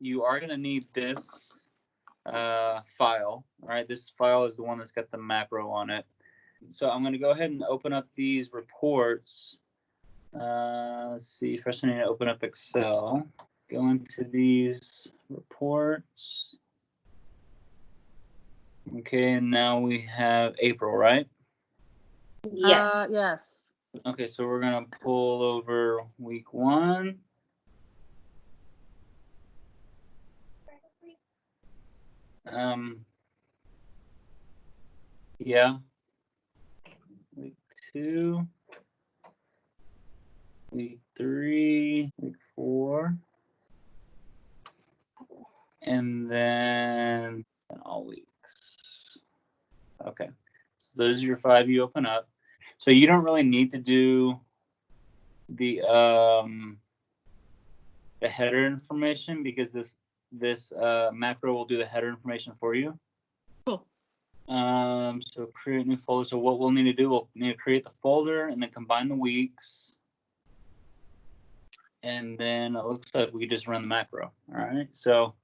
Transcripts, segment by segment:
you are going to need this file. All right, this file is the one that's got the macro on it. So I'm going to go ahead and open up these reports. Let's see, first I need to open up Excel. Go into these reports. Okay, and now we have April, right? Yes. Yes. Okay, so we're going to pull over week 1. Yeah. Week 2. Week 3. Week 4. And then all weeks. Okay, so those are your 5 you open up. So you don't really need to do the header information because this macro will do the header information for you. Cool. So create new folder. So what we'll need to do, we'll need to create the folder and then combine the weeks. And then it looks like we just run the macro. All right, so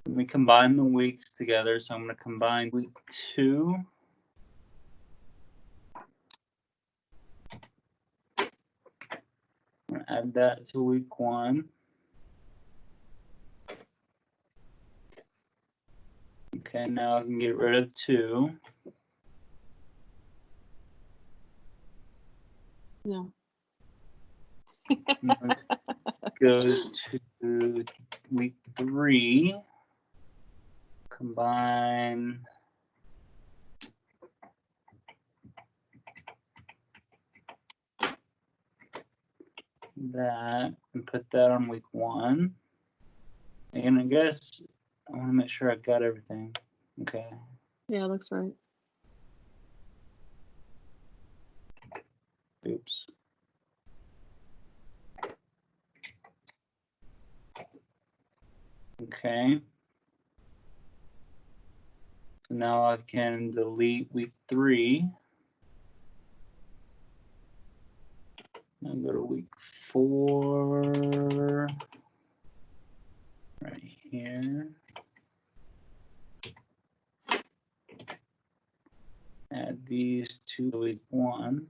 let me combine the weeks together. So I'm going to combine week 2. I'm going to add that to week 1. Okay, now I can get rid of 2. No. Go to week 3. Combine that and put that on week 1. And I guess I want to make sure I got everything. Okay. Yeah, looks right. Oops. Okay. So now I can delete week 3. Now go to week 4. Right here. Add these to week 1.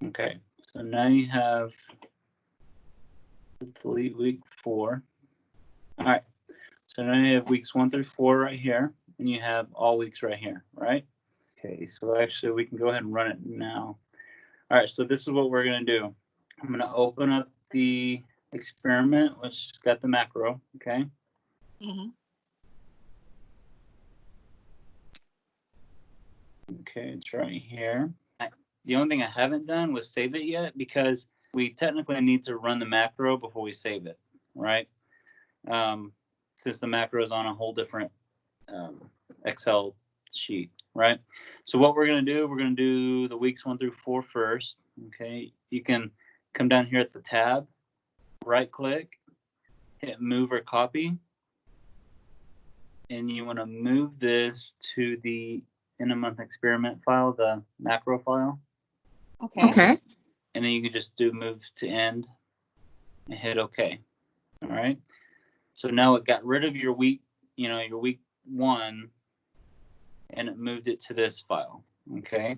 Okay, so now you have delete week 4. All right, so now you have weeks 1 through 4 right here, and you have all weeks right here, right? Okay, so actually we can go ahead and run it now. All right, so this is what we're going to do. I'm going to open up the experiment, which has got the macro, okay? Mm-hmm. Okay, it's right here. The only thing I haven't done was save it yet because we technically need to run the macro before we save it, right? Since the macro is on a whole different Excel sheet, right? So what we're going to do, we're going to do the weeks 1 through 4 first, okay? You can come down here at the tab, right click, hit move or copy, and you want to move this to the in a month experiment file, the macro file. Okay. And then you can just do move to end and hit OK. All right. So now it got rid of your week, your week 1, and it moved it to this file. Okay.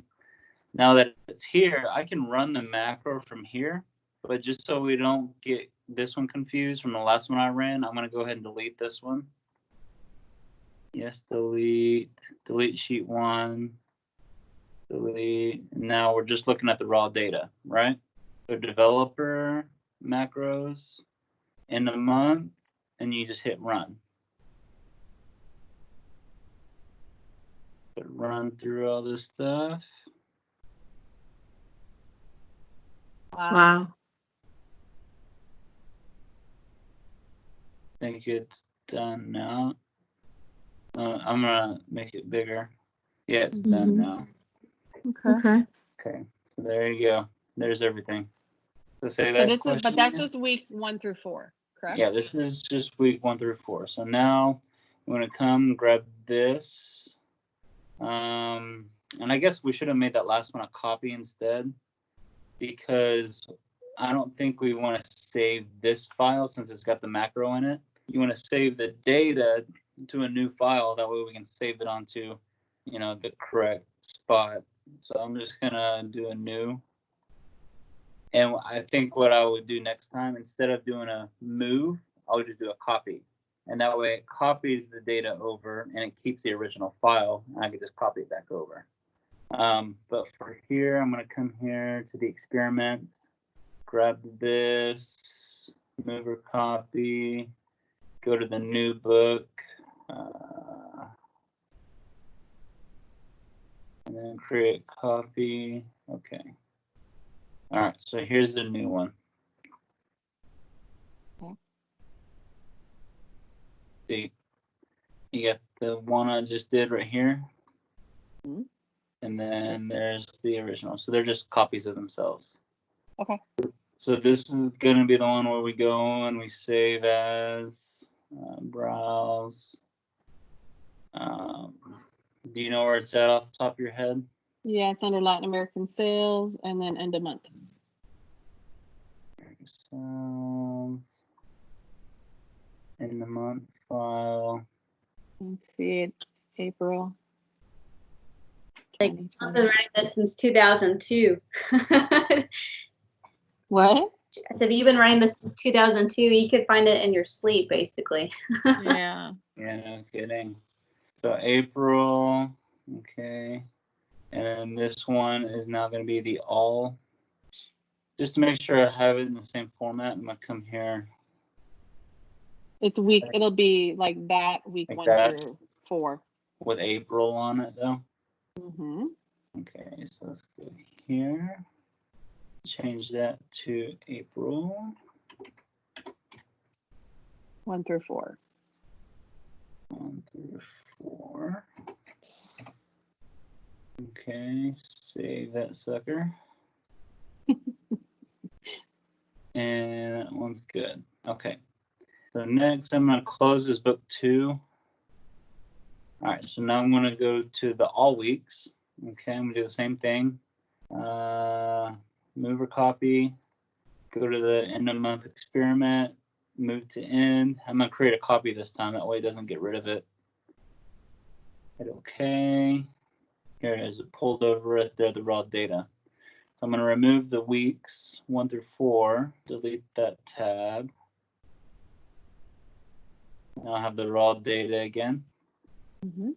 Now that it's here, I can run the macro from here, but just so we don't get this one confused from the last one I ran, I'm going to go ahead and delete this one. Yes, delete sheet 1. Delete. Now we're just looking at the raw data, right? So developer macros in a month, and you just hit run. But run through all this stuff. Wow. I think it's done now. I'm gonna make it bigger. Yeah, it's done now. Okay. Okay, so there you go. There's everything. So this is, but that's just week 1 through 4, correct? Yeah, this is just week 1 through 4. So now I'm gonna come grab this. And I guess we should have made that last one a copy instead, because I don't think we want to save this file since it's got the macro in it. You want to save the data to a new file. That way we can save it onto, the correct spot. So I'm just going to do a new. And I think what I would do next time, instead of doing a move, I would just do a copy. And that way it copies the data over and it keeps the original file. And I could just copy it back over. But for here, I'm going to come here to the experiment, grab this, move or copy, go to the new book, and then create copy. Okay. All right, so here's the new one. See, you got the one I just did right here. And then there's the original. So they're just copies of themselves. Okay. So this is going to be the one where we go and we save as, browse. Do you know where it's at off the top of your head? Yeah, it's under Latin American sales and then end of month. Sales. In the month file. Let's see, it's April. Like, I've been writing this since 2002. What? I said, you've been writing this since 2002. You could find it in your sleep, basically. Yeah. Yeah, no kidding. So April, okay. And then this one is now going to be the all. Just to make sure I have it in the same format, I'm going to come here. It's week. It'll be like that week Like 1 that. through 4. With April on it, though. Mm-hmm. Okay, so let's go here. Change that to April. 1 through 4. 1 through 4. Okay, save that sucker. And that one's good. Okay. So next I'm going to close this book 2. All right, so now I'm going to go to the all weeks. Okay, I'm going to do the same thing. Move or copy. Go to the end of month experiment. Move to end. I'm going to create a copy this time. That way it doesn't get rid of it. Hit OK. Here it is. It pulled over right there, the raw data. I'm going to remove the weeks 1 through 4. Delete that tab. Now I have the raw data again. Mm-hmm.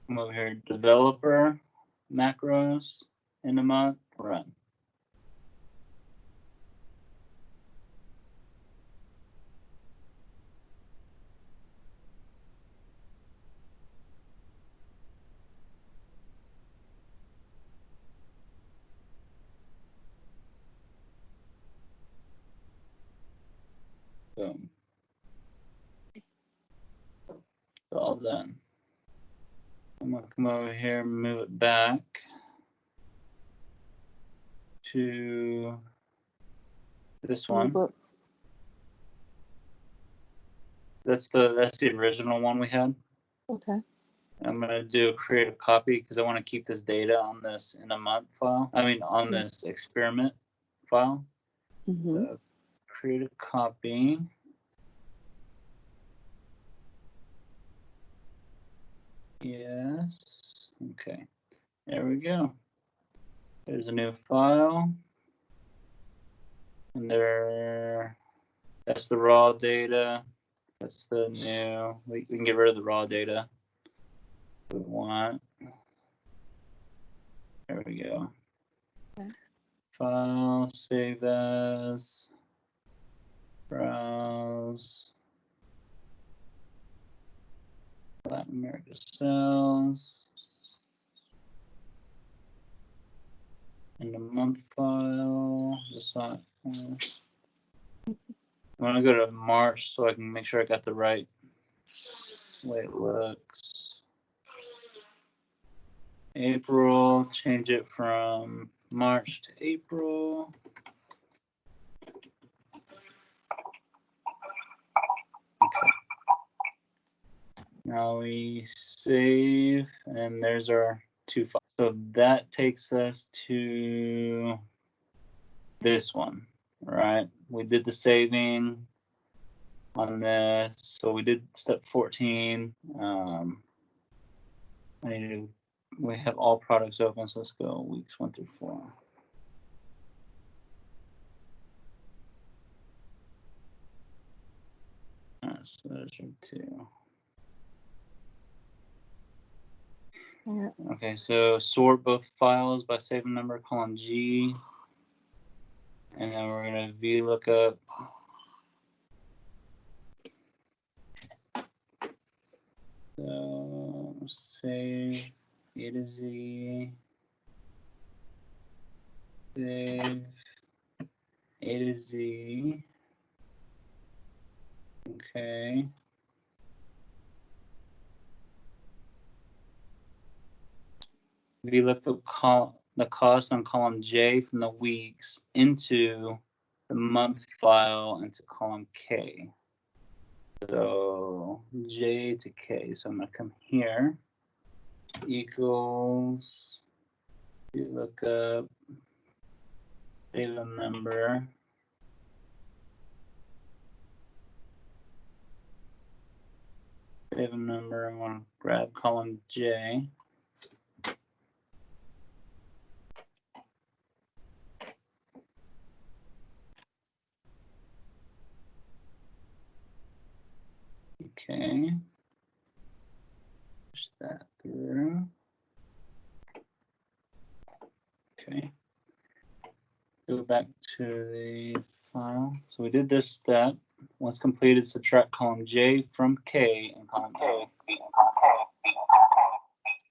Come over here, developer, macros, end of month, run. Boom. It's all done. I'm going to come over here and move it back to this one. That's the original one we had. Okay. I'm going to create a copy because I want to keep this data on this in a month file. I mean, on this experiment file. Mm-hmm. So create a copy. Yes. Okay. There we go. There's a new file. And that's the raw data. That's the new. We can get rid of the raw data if we want. There we go. Okay. File, save as, browse, Latin America sales, in the month file, I'm gonna go to March so I can make sure I got the right way it looks. April, change it from March to April. Okay. Now we save, and there's our 2 files. So that takes us to this one, right? We did the saving on this. So we did step 14. We have all products open, so let's go weeks 1 through 4. All right, so those are 2. Okay, so sort both files by saving number, column G, and then we're gonna VLOOKUP. So save A to Z, save A to Z. Okay. VLOOKUP the cost on column J from the weeks into the month file into column K. So J to K. So I'm gonna come here. Equals VLOOKUP data number. Data number. I want to grab column J. Okay. Push that through. Okay. Go back to the file. So we did this step. Once completed, subtract column J from K and column A.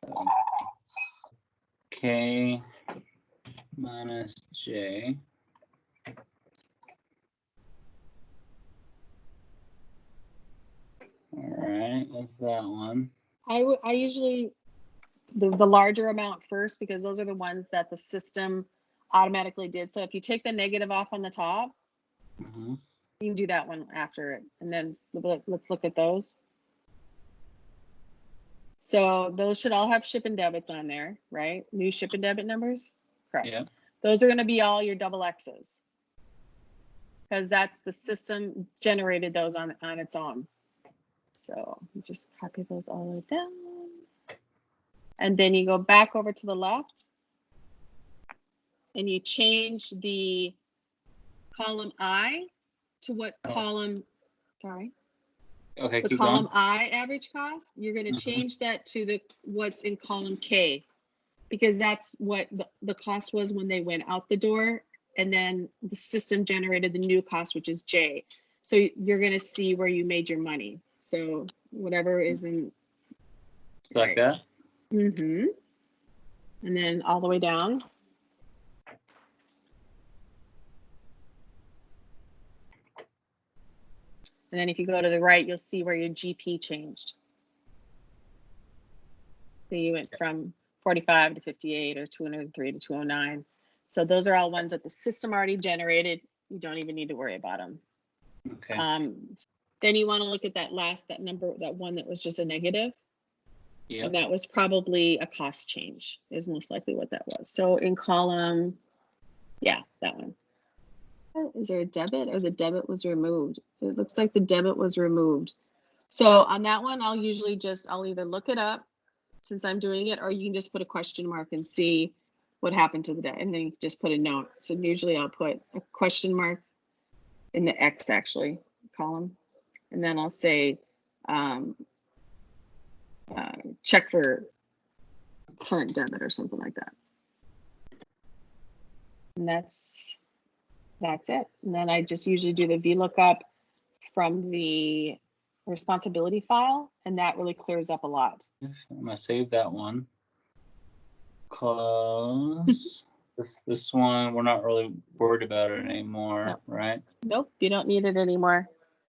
So K minus J. All right, that's that one. I usually the larger amount first because those are the ones that the system automatically did. So if you take the negative off on the top, Mm-hmm. you can do that one after it. And then let's look at those. So those should all have ship and debits on there, right? New ship and debit numbers. Correct. Yeah. Those are going to be all your double X's because that's the system generated those on its own. So you just copy those all the way down. And then you go back over to the left and you change the column I to what column, sorry. Okay, So keep column going. I average cost, you're going to change that to what's in column K because that's what the cost was when they went out the door. And then the system generated the new cost, which is J. So you're going to see where you made your money. So whatever is in. Like that? Mm-hmm. And then all the way down. And then if you go to the right, you'll see where your GP changed. So you went from 45 to 58 or 203 to 209. So those are all ones that the system already generated. You don't even need to worry about them. Okay. Then you want to look at that number, that one that was just a negative. Yeah. And that was probably a cost change is most likely what that was. So in column, yeah, that one. Is there a debit or the debit was removed? It looks like the debit was removed. So on that one, I'll either look it up since I'm doing it, or you can just put a question mark and see what happened to the debt. And then you just put a note. So usually I'll put a question mark in the X actually column. And then I'll say, check for current debit or something like that. And that's it. And then I just usually do the VLOOKUP from the responsibility file, and that really clears up a lot. I'm gonna save that one. Close. this one, we're not really worried about it anymore, No. right? Nope, you don't need it anymore.